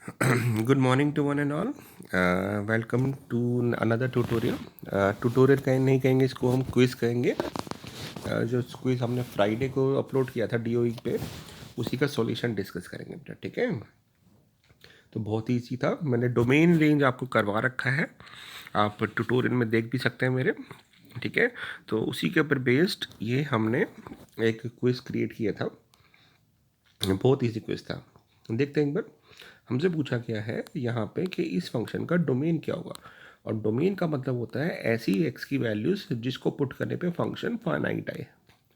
Good morning to one and all. Welcome to another tutorial. Tutorial कहीं नहीं कहेंगे, इसको हम क्विज़ कहेंगे। जो क्विज़ हमने फ्राइडे को अपलोड किया था DOE पे, उसी का सॉल्यूशन डिस्कस करेंगे बेटा, ठीक है। तो बहुत ही ईजी था, मैंने डोमेन रेंज आपको करवा रखा है, आप ट्यूटोरियल में देख भी सकते हैं मेरे, ठीक है। तो उसी के ऊपर बेस्ड ये हमने एक क्विज़ क्रिएट किया था, बहुत ईजी क्विज़ था। देखते हैं एक बार। हमसे पूछा गया है यहाँ पे कि इस फंक्शन का डोमेन क्या होगा, और डोमेन का मतलब होता है ऐसी एक्स की वैल्यूज़ जिसको पुट करने पे फंक्शन फाइनाइट आए,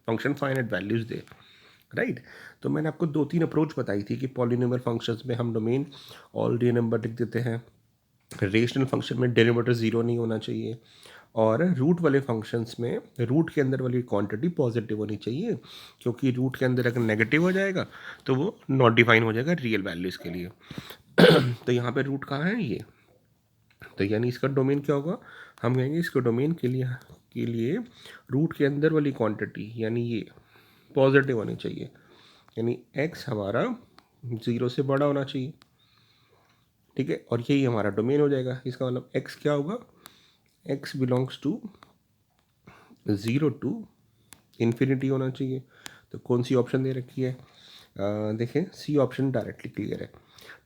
फंक्शन फाइनाइट वैल्यूज़ दे, राइट। तो मैंने आपको 2-3 अप्रोच बताई थी कि पॉलिनोमियल फंक्शंस में हम डोमेन ऑलरेडी नंबर लिख देते हैं, रेशनल फंक्शन में डेरिवेटिव ज़ीरो नहीं होना चाहिए, और रूट वाले फंक्शंस में रूट के अंदर वाली क्वांटिटी पॉजिटिव होनी चाहिए, क्योंकि रूट के अंदर अगर नेगेटिव हो जाएगा तो वो नॉट डिफाइन हो जाएगा रियल वैल्यूज़ के लिए। तो यहाँ पे रूट कहाँ है ये, तो यानी इसका डोमेन क्या होगा, हम कहेंगे इसके डोमेन के लिए रूट के अंदर वाली क्वांटिटी यानी ये पॉजिटिव होनी चाहिए, यानी एक्स हमारा ज़ीरो से बड़ा होना चाहिए, ठीक है। और यही हमारा डोमेन हो जाएगा। इसका मतलब एक्स क्या होगा, x belongs to zero to infinity होना चाहिए। तो कौन सी ऑप्शन दे रखी है, देखें सी ऑप्शन डायरेक्टली क्लियर है,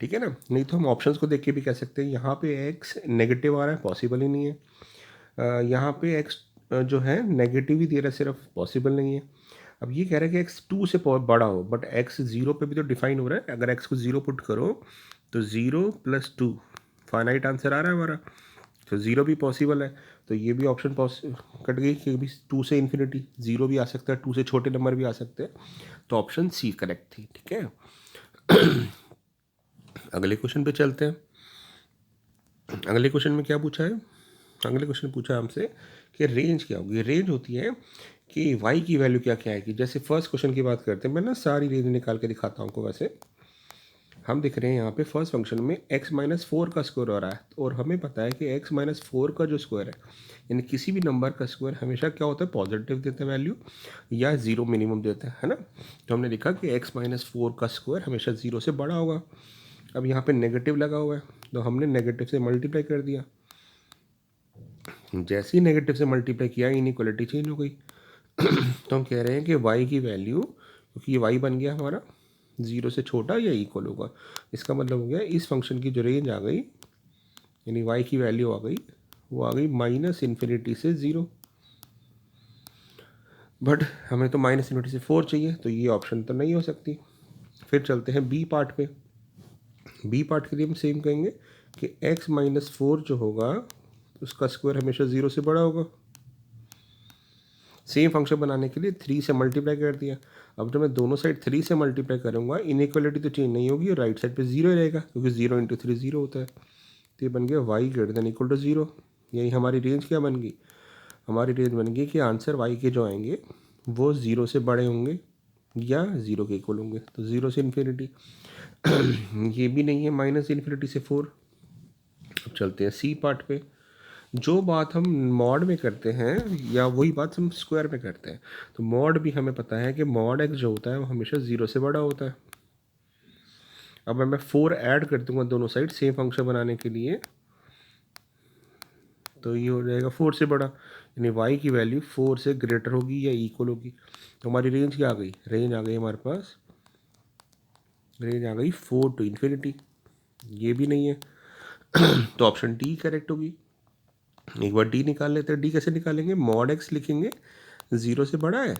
ठीक है ना। नहीं तो हम ऑप्शंस को देख के भी कह सकते हैं यहाँ पे एक्स नेगेटिव आ रहा है, पॉसिबल ही नहीं है। यहाँ पे एक्स जो है नेगेटिव ही दे रहा है सिर्फ, पॉसिबल नहीं है। अब ये कह रहा है कि एक्स टू से बड़ा हो, बट एक्स ज़ीरो पे भी तो डिफाइन हो रहा है। अगर एक्स को ज़ीरो पुट करो तो zero plus two finite answer आ रहा है हमारा, तो ज़ीरो भी पॉसिबल है। तो ये भी ऑप्शन कट गई कि भी टू से इन्फिनिटी, ज़ीरो भी आ सकता है, टू से छोटे नंबर भी आ सकते हैं। तो ऑप्शन सी करेक्ट थी, ठीक है। अगले क्वेश्चन पे चलते हैं। अगले क्वेश्चन में क्या पूछा है, अगले क्वेश्चन पूछा हमसे कि रेंज क्या होगी। रेंज होती है कि वाई की वैल्यू क्या क्या आएगी। जैसे फर्स्ट क्वेश्चन की बात करते हैं, मैं ना सारी रेंज निकाल के दिखाता हूँ आपको। वैसे हम दिख रहे हैं यहाँ पे फर्स्ट फंक्शन में x-4 का स्क्वायर हो रहा है, और हमें पता है कि x-4 का जो स्क्वायर है, यानी किसी भी नंबर का स्क्वायर हमेशा क्या होता है, पॉजिटिव देता है वैल्यू, या ज़ीरो मिनिमम देता है ना। तो हमने लिखा कि x-4 का स्क्वायर हमेशा ज़ीरो से बड़ा होगा। अब यहाँ पे नेगेटिव लगा हुआ है, तो हमने नेगेटिव से मल्टीप्लाई कर दिया। जैसे ही नेगेटिव से मल्टीप्लाई किया, इनइक्वालिटी चेंज हो गई। तो हम कह रहे हैं कि y की वैल्यू, क्योंकि ये y बन गया हमारा ज़ीरो से छोटा या इक्वल होगा, इसका मतलब हो गया इस फंक्शन की जो रेंज आ गई, यानी y की वैल्यू आ गई, वो आ गई -∞ से ज़ीरो। बट हमें तो -∞ से 4 चाहिए, तो ये ऑप्शन तो नहीं हो सकती। फिर चलते हैं बी पार्ट पे। बी पार्ट के लिए हम सेम कहेंगे कि x-4 जो होगा उसका स्क्वायर हमेशा ज़ीरो से बड़ा होगा। सेम फंक्शन बनाने के लिए 3 से मल्टीप्लाई कर दिया। अब जब मैं दोनों साइड 3 से मल्टीप्लाई करूँगा, इनइक्वालिटी तो चेंज नहीं होगी, और राइट साइड पे जीरो रहेगा, क्योंकि 0 इंटू 3 ज़ीरो होता है। तो ये बन गया y greater than equal to zero. यही हमारी रेंज क्या बन गई, हमारी रेंज बन गई कि आंसर y के जो आएंगे वो ज़ीरो से बड़े होंगे या ज़ीरो के इक्वल होंगे। तो ज़ीरो से इन्फिनिटी ये भी नहीं है, -∞ से 4। अब चलते हैं सी पार्ट पे। जो बात हम मॉड में करते हैं या वही बात हम स्क्वायर में करते हैं। तो मॉड भी हमें पता है कि मॉड एक्स जो होता है वो हमेशा ज़ीरो से बड़ा होता है। अब मैं 4 ऐड कर दूंगा दोनों साइड सेम फंक्शन बनाने के लिए, तो ये हो जाएगा 4 से बड़ा, यानी y की वैल्यू 4 से ग्रेटर होगी या इक्वल होगी। तो हमारी रेंज क्या आ गई, रेंज आ गई हमारे पास, रेंज आ गई 4 टू इन्फिनिटी। ये भी नहीं है, तो ऑप्शन डी करेक्ट होगी। एक बार डी निकाल लेते हैं। डी कैसे निकालेंगे, मॉड एक्स लिखेंगे, ज़ीरो से बड़ा है,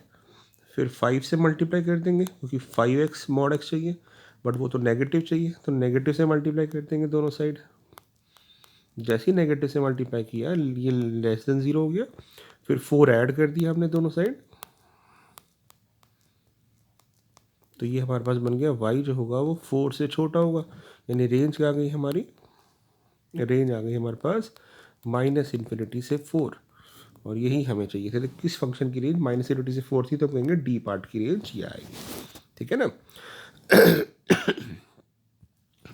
फिर 5 से मल्टीप्लाई कर देंगे, क्योंकि 5x मॉड एक्स चाहिए, बट वो तो नेगेटिव चाहिए, तो नेगेटिव से मल्टीप्लाई कर देंगे दोनों साइड। जैसे ही नेगेटिव से मल्टीप्लाई किया, ये लेस देन ज़ीरो हो गया, फिर 4 ऐड कर दिया हमने दोनों साइड, तो ये हमारे पास बन गया y जो होगा वो 4 से छोटा होगा, यानी रेंज क्या आ गई हमारी, रेंज आ गई हमारे पास -∞ से 4। और यही हमें चाहिए थे। तो किस फंक्शन की रेंज -∞ से 4 थी, तो कहेंगे डी पार्ट की रेंज ये आएगी, ठीक है ना।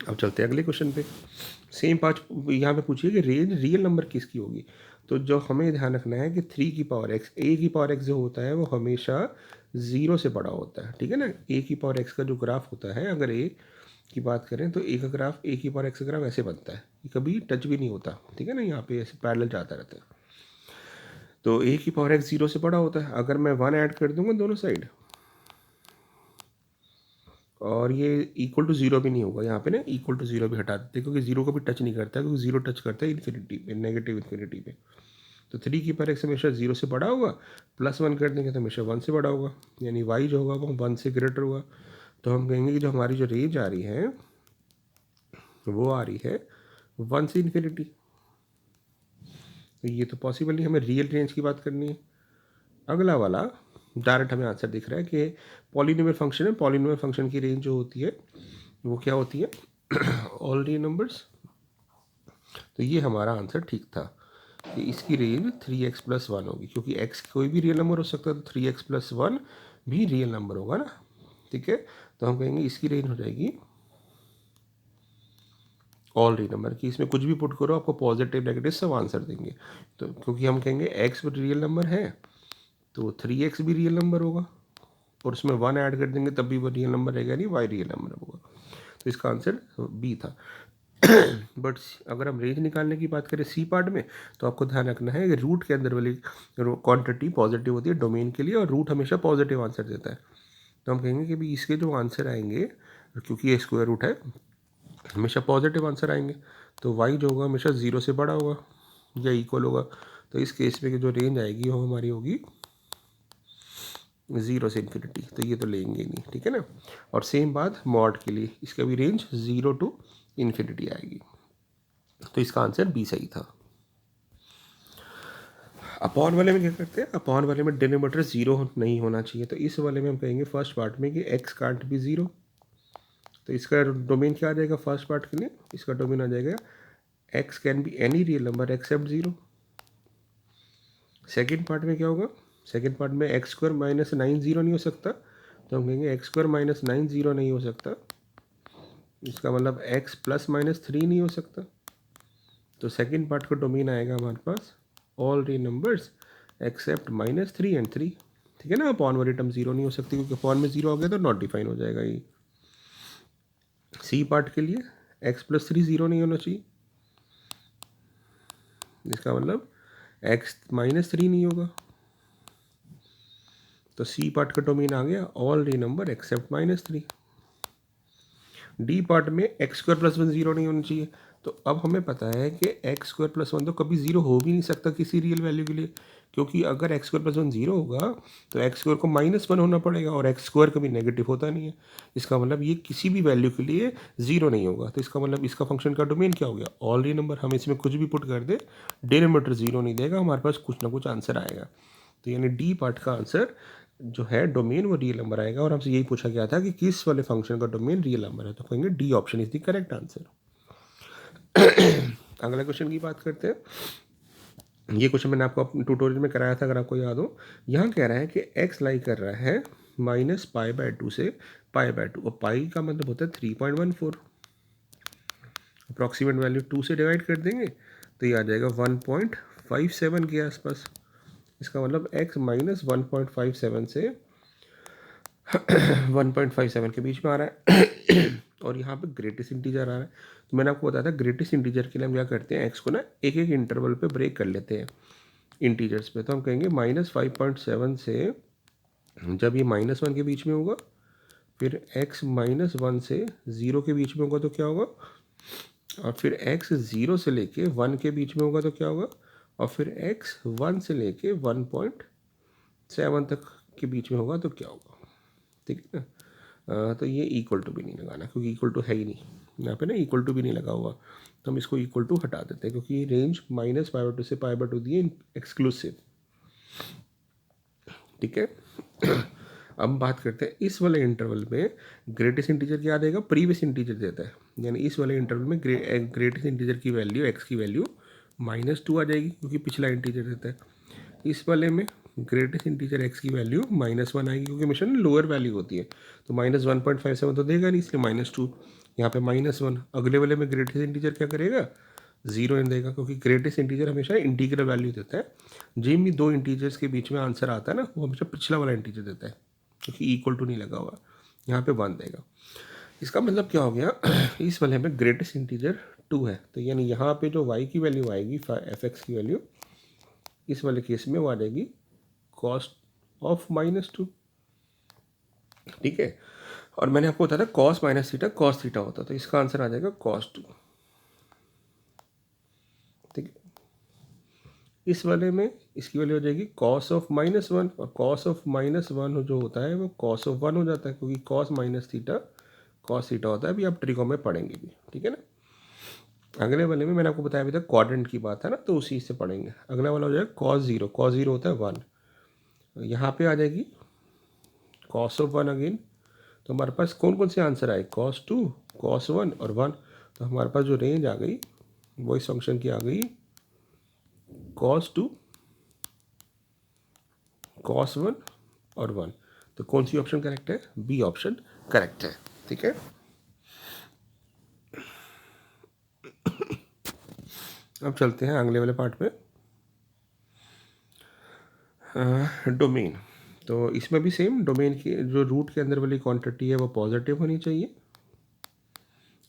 अब चलते हैं अगले क्वेश्चन पे। सेम पाँच यहाँ पे पूछिए कि रेंज रियल नंबर किसकी होगी। तो जो हमें ध्यान रखना है कि 3 की पावर x, a की पावर x जो होता है वो हमेशा ज़ीरो से बड़ा होता है, ठीक है ना। a की पावर x का जो ग्राफ होता है, अगर a की बात करें तो ए का ग्राफ, ए की पावर एक्स का ग्राफ ऐसे बनता है, ये कभी टच भी नहीं होता, ठीक है ना, यहाँ पे ऐसे पैरेलल जाता रहता है। तो ए की पावर एक्स 0 से बड़ा होता है। अगर मैं 1 ऐड कर दूंगा दोनों साइड, और ये इक्वल टू 0 भी नहीं होगा, यहाँ पे ना इक्वल टू 0 भी हटा देते हैं, क्योंकि 0 को भी टच नहीं करता है, क्योंकि 0 टच करता है इन्फिनिटी पे, नेगेटिव इन्फिनिटी पे। तो 3 की पावर एक्स हमेशा 0 से बड़ा होगा, +1 कर देंगे तो हमेशा 1 से बड़ा होगा, यानी वाई जो होगा वो 1 से ग्रेटर होगा। तो हम कहेंगे कि जो हमारी जो रेंज आ रही है वो आ रही है 1 से इन्फिनिटी। तो ये तो पॉसिबल नहीं, हमें रियल रेंज की बात करनी है। अगला वाला डायरेक्ट हमें आंसर दिख रहा है कि पॉलिनोमियल फंक्शन है, पॉलिनोमियल फंक्शन की रेंज जो होती है वो क्या होती है, ऑल रियल नंबर्स। तो ये हमारा आंसर ठीक था कि इसकी रेंज 3x+1 होगी, क्योंकि x कोई भी रियल नंबर हो सकता है, तो 3x+1 भी रियल नंबर होगा ना, ठीक है। तो हम कहेंगे इसकी रेंज हो जाएगी ऑल रियल नंबर की, इसमें कुछ भी पुट करो आपको पॉजिटिव नेगेटिव सब आंसर देंगे। तो क्योंकि हम कहेंगे x रियल नंबर है तो 3x भी रियल नंबर होगा, और उसमें 1 ऐड कर देंगे तब भी वो रियल नंबर रहेगा, नहीं y रियल नंबर होगा। तो इसका आंसर बी था। बट अगर हम रेंज निकालने की बात करें सी पार्ट में, तो आपको ध्यान रखना है कि रूट के अंदर वाली क्वांटिटी पॉजिटिव होती है डोमेन के लिए, और रूट हमेशा पॉजिटिव आंसर देता है। तो हम कहेंगे कि भी इसके जो आंसर आएंगे, क्योंकि ये स्क्वायर रूट है, हमेशा पॉजिटिव आंसर आएंगे। तो वाई जो होगा हमेशा 0 से बड़ा होगा या इक्वल होगा। तो इस केस में जो रेंज आएगी वो हमारी होगी 0 से इन्फिनिटी, तो ये तो लेंगे नहीं, ठीक है ना। और सेम बात मॉड के लिए, इसका भी रेंज 0 टू इन्फिनिटी आएगी। तो इसका आंसर बी सही था। अपॉन वाले में क्या करते हैं, अपॉन वाले में डिनोमिनेटर 0 नहीं होना चाहिए, तो इस वाले में हम कहेंगे फर्स्ट पार्ट में कि x कांट बी 0। तो इसका डोमेन क्या आ जाएगा फर्स्ट पार्ट के लिए, इसका डोमेन आ जाएगा x can be any real number except 0। Second part में क्या होगा, सेकेंड पार्ट में x² -9 0 नहीं हो सकता, तो हम कहेंगे x² -9 0 नहीं हो सकता, इसका मतलब x +-3 नहीं हो सकता। तो सेकेंड पार्ट का डोमेन आएगा हमारे पास all real numbers except -3 and 3, ठीक है ना। अपॉन वाली टर्म 0 नहीं हो सकती, क्योंकि अपॉन में 0 हो गया तो नॉट डिफाइन हो जाएगा ये। सी पार्ट के लिए x +3 0 नहीं होना चाहिए, इसका मतलब x -3 नहीं होगा। तो सी पार्ट का डोमेन आ गया all real number except -3। D part में x² +1 0 नहीं होना चाहिए। तो अब हमें पता है कि x² +1 तो कभी 0 हो भी नहीं सकता किसी रियल वैल्यू के लिए, क्योंकि अगर x² +1 0 होगा तो x² को -1 होना पड़ेगा, और x² कभी नेगेटिव होता नहीं है। इसका मतलब ये किसी भी वैल्यू के लिए 0 नहीं होगा। तो इसका मतलब इसका फंक्शन का डोमेन क्या हो गया, ऑल रियल नंबर। हम इसमें कुछ भी पुट कर दे, डिनोमिनेटर 0 नहीं देगा, हमारे पास कुछ ना कुछ आंसर आएगा। तो यानी डी पार्ट का आंसर जो है डोमेन वो रियल नंबर आएगा, और हमसे यही पूछा गया था कि किस वाले फंक्शन का डोमेन रियल नंबर है, तो कहेंगे D option is the correct answer. अगला क्वेश्चन की बात करते हैं। ये क्वेश्चन मैंने आपको ट्यूटोरियल में कराया था, अगर आपको याद हो। यहाँ कह रहा है कि x लाई कर रहा है -π/2 से π/2, और पाई का मतलब होता है 3.14। अप्रॉक्सीमेट वैल्यू 2 से डिवाइड कर देंगे तो ये आ जाएगा 1.57 के आसपास। इसका मतलब x -1.57 से 1.57 के बीच में आ रहा है। और यहाँ पे ग्रेटेस्ट इंटीजर आ रहा है। तो मैंने आपको बताया था ग्रेटेस्ट इंटीजर के लिए हम क्या करते हैं, एक्स को ना एक एक इंटरवल पे ब्रेक कर लेते हैं इंटीजर्स पे। तो हम कहेंगे -5.7 से, जब ये -1 के बीच में होगा, फिर x -1 से 0 के बीच में होगा तो क्या होगा, और फिर x 0 से लेके 1 के बीच में होगा तो क्या होगा, और फिर x 1 से लेके 1.7 तक के बीच में होगा तो क्या होगा, ठीक है ना। तो ये इक्वल टू भी नहीं लगाना, क्योंकि इक्वल टू है ही नहीं यहाँ पे ना, इक्वल टू भी नहीं लगा हुआ, तो हम इसको इक्वल टू हटा देते हैं, क्योंकि रेंज -π/2 से π/2 दिए एक्सक्लूसिव, ठीक है। अब बात करते हैं इस वाले इंटरवल में ग्रेटेस्ट इंटीजर क्या देगा, प्रीवियस इंटीजर देता है, यानी इस वाले इंटरवल में ग्रेटेस्ट इंटीजर की वैल्यू x की वैल्यू -2 आ जाएगी, क्योंकि पिछला इंटीजर देता है। इस वाले में ग्रेटेस्ट इंटीजर x की वैल्यू -1 आएगी, क्योंकि हमेशा लोअर वैल्यू होती है, तो -1.57 तो देगा नहीं, इसलिए -2, यहाँ पे -1। अगले वाले में ग्रेटेस्ट इंटीजर क्या करेगा, 0 इन देगा, क्योंकि ग्रेटेस्ट इंटीजर हमेशा इंटीग्रल वैल्यू देता है। जिन भी दो इंटीजर्स के बीच में आंसर आता है ना, वो हमेशा पिछला वाला इंटीजर देता है, क्योंकि इक्वल टू नहीं लगा हुआ, यहाँ पे 1 देगा। इसका मतलब क्या हो गया, इस वाले में ग्रेटेस्ट इंटीजर 2 है, तो यानी यहाँ पे जो y की वैल्यू आएगी एफ एक्स की वैल्यू, इस वाले केस में वो आ जाएगी कॉस्ट ऑफ -2। ठीक है, और मैंने आपको बताया था cos minus theta cos theta होता, तो इसका आंसर आ जाएगा कॉस 2। ठीक है, इस वाले में इसकी वैल्यू हो जाएगी कॉस ऑफ -1, और कॉस ऑफ -1 जो होता है वो कॉस ऑफ 1 हो जाता है, क्योंकि cos minus theta cos theta होता है। अभी आप ट्रिको में पढ़ेंगे भी, ठीक है ना। अगले वाले में मैंने आपको बताया अभी तक क्वाड्रेंट की बात है ना, तो उसी से पढ़ेंगे। अगला वाला हो जाएगा कॉस 0, कॉस 0 होता है 1, यहाँ पे आ जाएगी कॉस ऑफ 1 अगेन। तो हमारे पास कौन कौन से आंसर आए, कॉस 2, कॉस 1 और 1। तो हमारे पास जो रेंज आ गई वो इस फंक्शन की आ गई कॉस 2, कॉस 1 और 1। तो कौन सी ऑप्शन करेक्ट है, बी ऑप्शन करेक्ट है। ठीक है, अब चलते हैं अगले वाले पार्ट पे, डोमेन। तो इसमें भी सेम, डोमेन की जो रूट के अंदर वाली क्वांटिटी है वो पॉजिटिव होनी चाहिए।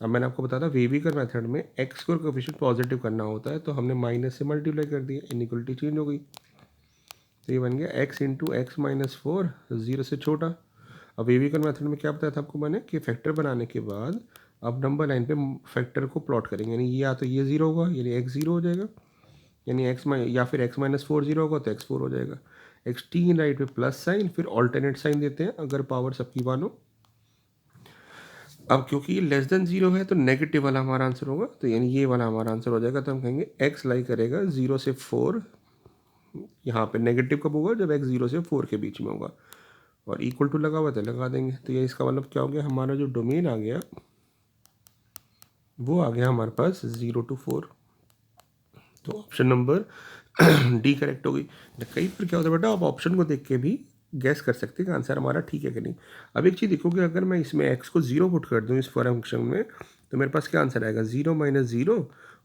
अब मैंने आपको बताया था वेविकर मेथड में एक्स को कोफिशिएंट पॉजिटिव करना होता है, तो हमने माइनस से मल्टीप्लाई कर दिया, इनइक्वलिटी चेंज हो गई। तो ये बन गया एक्स इंटू एक्स माइनस 4, 0 से छोटा। अब वेविकर मेथड में क्या बताया था आपको मैंने, कि फैक्टर बनाने के बाद अब नंबर लाइन पे फैक्टर को प्लॉट करेंगे, यानी या तो ये 0 होगा यानी एक्स 0 हो जाएगा, यानी या फिर एक्स माइनस 4 0 होगा तो एक्स 4 हो जाएगा। एक्सट्रीम राइट पे प्लस साइन, फिर ऑल्टरनेट साइन देते हैं अगर पावर सबकी 1 हो। अब क्योंकि ये लेस देन 0 है तो नेगेटिव वाला हमारा आंसर होगा, तो यानी ये वाला हमारा आंसर हो जाएगा। तो हम कहेंगे एक्स लाई करेगा 0 से 4, यहाँ पे नेगेटिव कब होगा, जब एक्स 0 से 4 के बीच में होगा, और इक्वल टू लगा हुआ तो लगा देंगे। तो ये इसका मतलब क्या हो गया, हमारा जो डोमेन आ गया वो आ गया हमारे पास 0 to 4। तो ऑप्शन नंबर डी करेक्ट हो गई। कई बार क्या होता है बेटा, आप ऑप्शन को देख के भी गैस कर सकते हैं कि आंसर हमारा ठीक है कि नहीं। अब एक चीज़ देखो कि अगर मैं इसमें एक्स को 0 पुट कर दूँ इस फंक्शन में, तो मेरे पास क्या आंसर आएगा, 0 माइनस 0,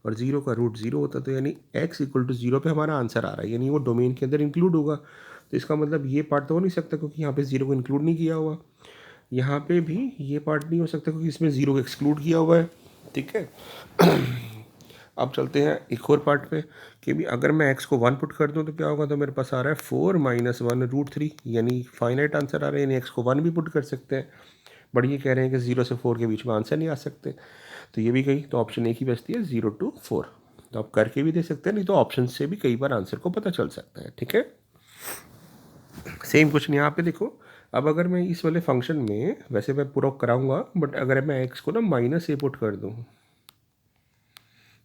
और 0 का रूट 0 होता, तो यानी x इक्वल टू 0 पे हमारा आंसर आ रहा है, यानी वो डोमेन के अंदर इंक्लूड होगा। तो इसका मतलब ये पार्ट तो हो नहीं सकता क्योंकि यहाँ पे 0 को इंक्लूड नहीं किया हुआ, यहाँ पे भी ये पार्ट नहीं हो सकता क्योंकि इसमें 0 को एक्सक्लूड किया हुआ है। ठीक है, अब चलते हैं एक और पार्ट पे, कि भी अगर मैं x को 1 पुट कर दूं तो क्या होगा, तो मेरे पास आ रहा है 4 माइनस 1 रूट 3, यानी फाइनाइट आंसर आ रहा है, यानी x को 1 भी पुट कर सकते हैं, बट ये कह रहे हैं कि 0 से 4 के बीच में आंसर नहीं आ सकते, तो ये भी गई। तो ऑप्शन एक ही बचती है 0 to 4। तो आप करके भी दे सकते हैं, नहीं तो ऑप्शन से भी कई बार आंसर को पता चल सकता है। ठीक है, सेम क्वेश्चन यहाँ पे देखो। अब अगर मैं इस वाले फंक्शन में, वैसे मैं पूरा कराऊंगा, बट अगर मैं एक्स को ना माइनस ए पुट कर दूँ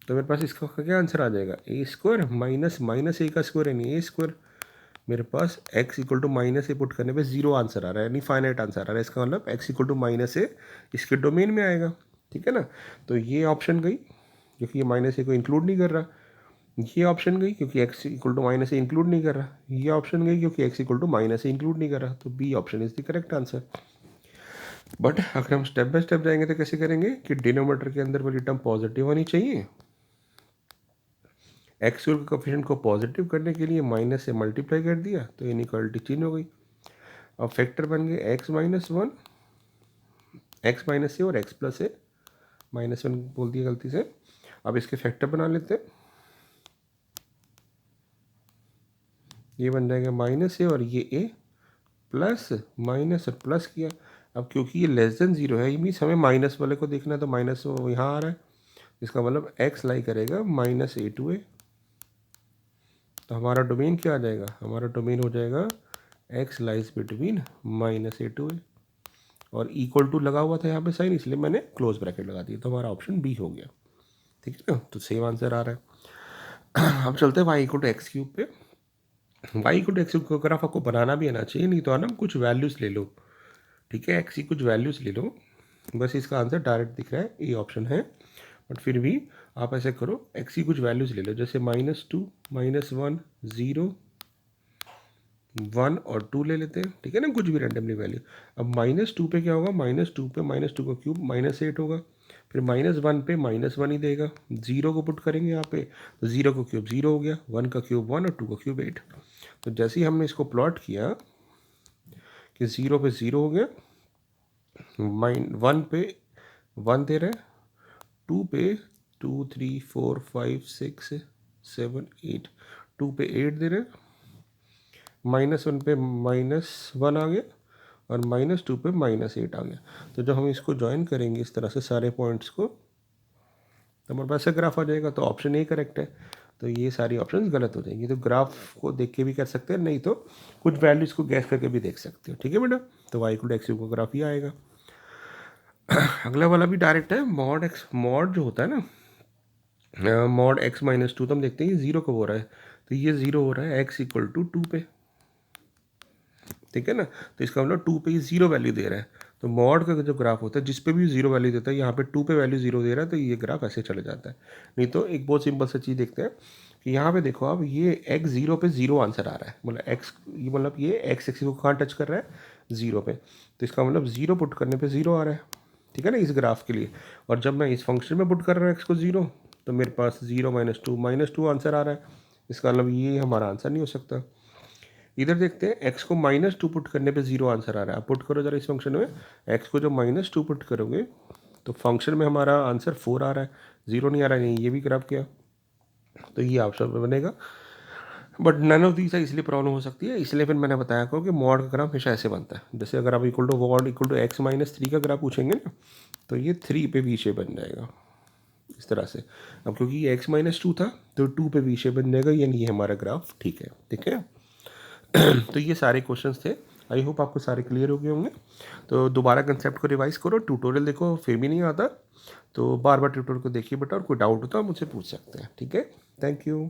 तो मेरे पास इसका क्या आंसर आ जाएगा, a square minus minus a का स्क्वायर यानी ए स्क्वायर। मेरे पास x equal to minus a put करने पे 0 आंसर आ रहा है, यानी फाइनाइट आंसर आ रहा है। इसका मतलब x इक्वल टू माइनस ए इसके डोमेन में आएगा। ठीक है ना, तो ये ऑप्शन गई क्योंकि ये माइनस ए को इंक्लूड नहीं कर रहा, ये ऑप्शन गई क्योंकि x equal to minus a include नहीं कर रहा, ये ऑप्शन गई क्योंकि x equal to minus a include नहीं कर रहा, तो b option is the correct answer. But अगर हम स्टेप बाय स्टेप जाएंगे तो कैसे करेंगे, कि डिनोमीटर के अंदर वाली टर्म पॉजिटिव होनी चाहिए, एक्स के कोफिशिएंट को पॉजिटिव करने के लिए माइनस से मल्टीप्लाई कर दिया तो इनइक्वालिटी चेंज हो गई। अब फैक्टर बन गए एक्स माइनस 1, एक्स माइनस ए और एक्स प्लस ए, -1 बोल दिया गलती से। अब इसके फैक्टर बना लेते हैं, ये बन जाएगा माइनस ए और ये ए, प्लस माइनस और प्लस किया। अब क्योंकि ये लेस देन 0 है, ये मीन्स हमें माइनस वाले को देखना है, तो माइनस यहाँ आ रहा है, इसका मतलब एक्स लाई करेगा माइनस ए टू ए। तो हमारा डोमेन क्या आ जाएगा, हमारा डोमेन हो जाएगा x lies between minus a to a, और इक्वल टू लगा हुआ था यहाँ पे साइन, इसलिए मैंने क्लोज ब्रैकेट लगा दिया, तो हमारा ऑप्शन बी हो गया। ठीक है ना, तो सेम आंसर आ रहा है। अब चलते हैं y equal to x cube पे। Y equal to x cube को अगर आपको बनाना भी आना चाहिए, नहीं तो आना कुछ वैल्यूज़ ले लो। ठीक है, एक्स की कुछ वैल्यूज़ ले लो, बस इसका आंसर डायरेक्ट दिख रहा है, ए ऑप्शन है, बट फिर भी आप ऐसे करो, एक्स की कुछ वैल्यूज़ ले लो, जैसे -2, -1, 0, 1 और 2 ले लेते हैं। ठीक है ना, कुछ भी रैंडमली वैल्यू। अब -2 पे क्या होगा, -2 पे -2 का क्यूब -8 होगा, फिर -1 पे -1 ही देगा, 0 को पुट करेंगे यहाँ पे, तो 0 का क्यूब 0 हो गया, 1 का क्यूब 1 और 2 का क्यूब 8। तो जैसे ही हमने इसको प्लॉट किया कि 0 पे 0 हो गया, 1 पे 1 दे रहे हैं, 2 पे 2 3 4 5 6 7 8, 2 पे 8 दे रहे हैं, -1 पे -1 आ गया और -2 पे -8 आ गया। तो जब हम इसको ज्वाइन करेंगे इस तरह से सारे पॉइंट्स को, तो हमारे पास ऐसा ग्राफ आ जाएगा। तो ऑप्शन ए करेक्ट है, तो ये सारी ऑप्शंस गलत हो जाएंगी। तो ग्राफ को देख के भी कर सकते हैं, नहीं तो कुछ वैल्यूज़ को गैस करके भी देख सकते हो। ठीक है बेटा, तो y = x का ग्राफ ही आएगा। अगला वाला भी डायरेक्ट है, मॉड x, मॉड जो होता है ना, मॉड x - 2, तो हम देखते हैं ये 0 कब हो रहा है, तो ये 0 हो रहा है x = 2 पे। ठीक है ना, तो इसका मतलब 2 पे ही 0 वैल्यू दे रहा है। तो मॉड का जो ग्राफ होता है जिस पे भी 0 वैल्यू देता है, यहाँ पे 2 पे वैल्यू 0 दे रहा है, तो ये ग्राफ ऐसे चले जाता है। नहीं तो एक बहुत सिंपल सा चीज़ देखते हैं कि यहाँ पे देखो आप, ये x 0 पे 0 आंसर आ रहा है, मतलब x, ये मतलब ये x एक्सिस को कहाँ टच कर रहा है, 0 पे। तो इसका मतलब 0 पुट करने पे 0 आ रहा है। ठीक है ना, इस ग्राफ के लिए। और जब मैं इस फंक्शन में पुट कर रहा हूँ x को 0, तो मेरे पास 0 - 2 -2 आंसर आ रहा है। इसका मतलब ये हमारा आंसर नहीं हो सकता। इधर देखते हैं, x को -2 पुट करने पे 0 आंसर आ रहा है। आप पुट करो जरा इस फंक्शन में, x को जब -2 पुट करोगे तो फंक्शन में हमारा आंसर 4 आ रहा है, 0 नहीं आ रहा है। नहीं, ये भी ग्राफ किया, तो ये ऑप्शन में बनेगा। बट नन ऑफ दीज है, इसलिए प्रॉब्लम हो सकती है। इसलिए फिर मैंने बताया आपको कि मॉड का ग्राफ हमेशा ऐसे बनता है। जैसे अगर आप x - 3 का ग्राफ पूछेंगे ना, तो ये 3 पे वी शेप बन जाएगा इस तरह से। अब क्योंकि ये x - 2 था, तो 2 पे वी शेप बन जाएगा, यानी ये हमारा ग्राफ ठीक है। ठीक है। तो ये सारे क्वेश्चंस थे। आई होप आपको सारे क्लियर हो गए होंगे। तो दोबारा कंसेप्ट को रिवाइज करो, ट्यूटोरियल देखो, फिर भी नहीं आता तो बार बार ट्यूटोरियल को देखिए बेटा, और कोई डाउट हो तो आप मुझसे पूछ सकते हैं। ठीक है, थैंक यू।